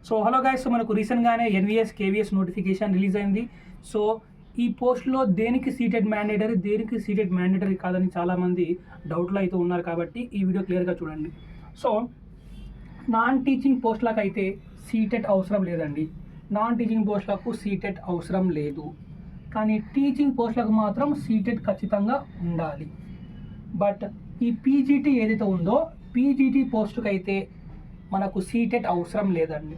So hello guys, so మనకు రీసెంట్గానే NVS KVS notification release అయింది. సో ఈ పోస్ట్లో దేనికి సీటెడ్ మ్యాండేటరీ, దేనికి సీటెడ్ మ్యాండేటరీ కాదని చాలామంది డౌట్లో అయితే ఉన్నారు. కాబట్టి ఈ వీడియో క్లియర్గా చూడండి. సో నాన్ టీచింగ్ పోస్టులకు అయితే సీటెడ్ అవసరం లేదండి. నాన్ టీచింగ్ పోస్టులకు సీటెడ్ అవసరం లేదు, కానీ టీచింగ్ పోస్టులకు మాత్రం సీటెడ్ ఖచ్చితంగా ఉండాలి. బట్ ఈ పీజీటీ ఏదైతే ఉందో, పీజీటీ పోస్టుకు అయితే మనకు సీటెట్ అవసరం లేదండి.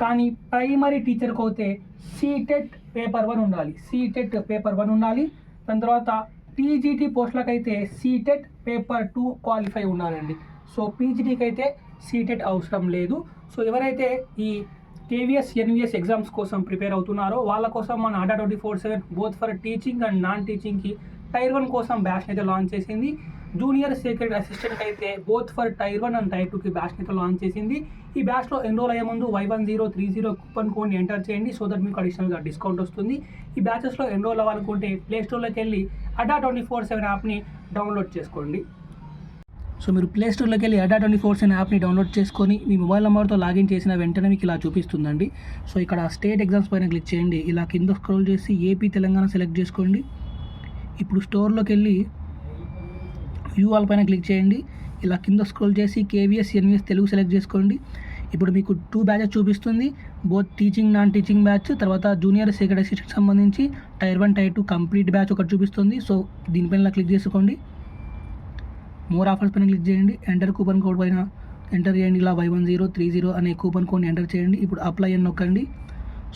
కానీ ప్రైమరీ టీచర్కి అయితే సీటెట్ పేపర్ 1 ఉండాలి, సీటెట్ పేపర్ 1 ఉండాలి. దాని తర్వాత టీజీటీ పోస్టులకు అయితే సీటెట్ పేపర్ 2 క్వాలిఫై ఉండాలండి. సో పీజీటీకి అయితే సీటెట్ అవసరం లేదు. సో ఎవరైతే ఈ కేవీఎస్ ఎన్విఎస్ ఎగ్జామ్స్ కోసం ప్రిపేర్ అవుతున్నారో వాళ్ళ కోసం మన Adda 24/7 both for teaching and non టీచింగ్కి టైర్ 1 కోసం బ్యాచ్ని అయితే లాంచ్ చేసింది. జూనియర్ సీక్రెట్ అసిస్టెంట్ అయితే both for tier 1 and tier 2కి బ్యాచ్ని అయితే లాంచ్ చేసింది. ఈ బ్యాచ్లో ఎన్రోల్ అయ్యే ముందు Y1030 కూపన్ కోడ్ని ఎంటర్ చేయండి. సో దట్ మీకు అడిషనల్గా డిస్కౌంట్ వస్తుంది. ఈ బ్యాచెస్లో ఎన్రోల్ అవ్వాలనుకుంటే ప్లేస్టోర్లోకి వెళ్ళి అడ్డా 24/7 యాప్ని డౌన్లోడ్ చేసుకోండి. సో మీరు ప్లేస్టోర్లోకి వెళ్ళి అడ్డా 24/7 యాప్ని డౌన్లోడ్ చేసుకొని మీ మొబైల్ నెంబర్తో లాగిన్ చేసిన వెంటనే మీకు ఇలా చూపిస్తుందండి. సో ఇక్కడ స్టేట్ ఎగ్జామ్స్ పైన క్లిక్ చేయండి. ఇలా కింద స్క్రోల్ చేసి ఏపీ తెలంగాణ సెలెక్ట్ చేసుకోండి. ఇప్పుడు స్టోర్లోకి వెళ్ళి వ్యూ ఆల్ పైన క్లిక్ చేయండి. ఇలా కింద స్క్రోల్ చేసి కేవీఎస్ ఎన్విఎస్ తెలుగు సెలెక్ట్ చేసుకోండి. ఇప్పుడు మీకు 2 బ్యాచెస్ చూపిస్తుంది, both teaching non teaching batch, తర్వాత జూనియర్ సీక్రెట్ అసిస్టెంట్ సంబంధించి టైర్ 1 టైర్ 2 కంప్లీట్ బ్యాచ్ ఒకటి చూపిస్తుంది. సో దీనిపైన క్లిక్ చేసుకోండి. మోర్ ఆఫర్స్ పైన క్లిక్ చేయండి. ఎంటర్ కూపన్ కోడ్ పైన ఎంటర్ చేయండి. ఇలా Y1030 అనే కూపన్ కోడ్ని ఎంటర్ చేయండి. ఇప్పుడు అప్లై అని నొక్కండి.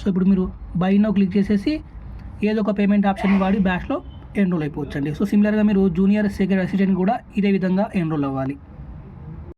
సో ఇప్పుడు మీరు బై నౌ క్లిక్ చేసేసి ఏదో ఒక పేమెంట్ ఆప్షన్ వాడి బ్యాచ్లో ఎన్రోల్ అయిపోవచ్చండి. సో సిమిలర్గా మీరు జూనియర్ సీక్రెట్ అసిస్టెంట్ కూడా ఇదే విధంగా ఎన్రోల్ అవ్వాలి.